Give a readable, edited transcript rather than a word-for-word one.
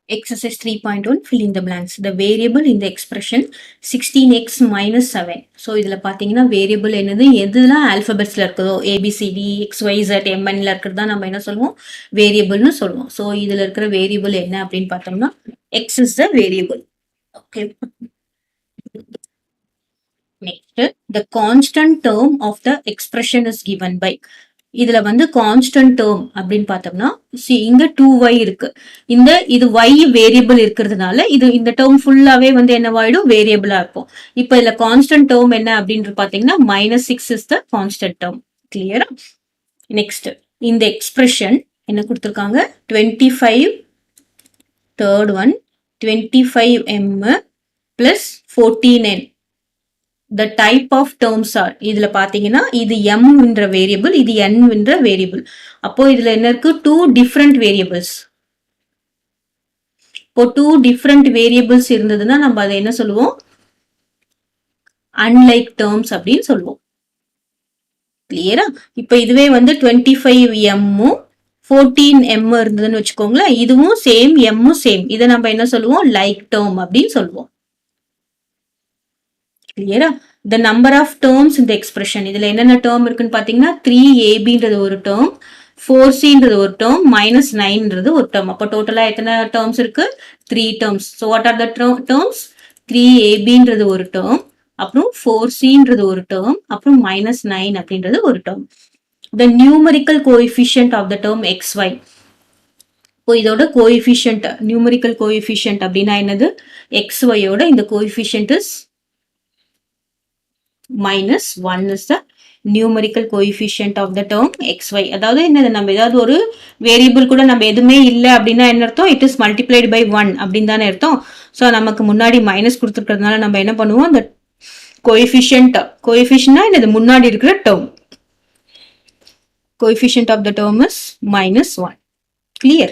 Exercise 3.1 fill in the blanks. The variable in the expression 16x minus 7. So இதுல பாத்தீங்கன்னா variable என்னது எதுலாம் alphabetsல இருக்குதோ ABCD XYZ MNல இருக்கிறது தான் நம்ம என்ன சொல்லுவோம் variableனு சொல்லுவோம். So இதுல இருக்கிற variable என்ன அப்படின்னு பார்த்தோம்னா x is the variable. Okay. Next, the constant term of the expression is given by. இதுல வந்து கான்ஸ்டன்ட் டேர்ம் அப்படின்னு பார்த்தோம்னா இங்க 2y இருக்கு. இது y வேரியபிள் இருக்கிறதுனால இந்த டேர்ம் ஃபுல்லாவே வந்து என்னவாயிடும் வேரியபிளா இருக்கும். இப்ப இதுல கான்ஸ்டன்ட் டேர்ம் என்ன அப்படின்னு பாத்தீங்கன்னா -6 இஸ் த கான்ஸ்டன்ட் டேர்ம். கிளியரா? நெக்ஸ்ட் இந்த எக்ஸ்பிரஷன் என்ன கொடுத்திருக்காங்க 25 third one 25m plus 14n. The type of terms are இதுல பாத்தீங்கன்னா இது m என்ற வேரியபிள் இது n என்ற வேரியபிள். அப்போ இதுல என்ன இருக்கு 2 different variables. இப்போ 2 different variables இருந்ததுன்னா நம்ம அதை என்ன சொல்லுவோம் unlike terms அப்படின்னு சொல்லுவோம். கிளியரா? இப்போ இதுவே வந்து 25m 14m இருந்ததுன்னு வச்சுக்கோங்களேன், இதுவும் சேம் m சேம். இதை நம்ம என்ன சொல்லுவோம் like term அப்படின்னு சொல்லுவோம். கிளியரா? the number of terms in the expression இதுல என்னென்ன term இருக்குன்னு பாத்தீங்கன்னா 3ab ஒரு term 4c ஒரு term -9 ஒரு term. அப்ப டோட்டலா எத்தனை terms இருக்கு 3 terms. so what are the terms 3ab ஒரு term அப்புறம் 4c ஒரு term அப்புறம் -9 அப்படின்றது ஒரு term. the numerical coefficient of the term xy இப்போ இதோட கோஎஃபிஷியன்ட் நியூமரிக்கல் கோஎஃபிஷியன்ட் அப்படின்னா என்னது xy யோட இந்த coefficient is -1 is the numerical coefficient of the term xy. அதாவது என்னது நம்ம ஏதாவது ஒரு வேரியபிள் கூட நம்ம எதுவுமே இல்லை அப்படின்னா என்ன அர்த்தம் it is multiplied by 1 அப்படின்னு தானே அர்த்தம். ஸோ நமக்கு முன்னாடி மைனஸ் கொடுத்துருக்கிறதுனால நம்ம என்ன பண்ணுவோம் அந்த கோஎஃபிஷியன்ட்னா என்னது முன்னாடி இருக்கிற term coefficient of the term is -1. Clear?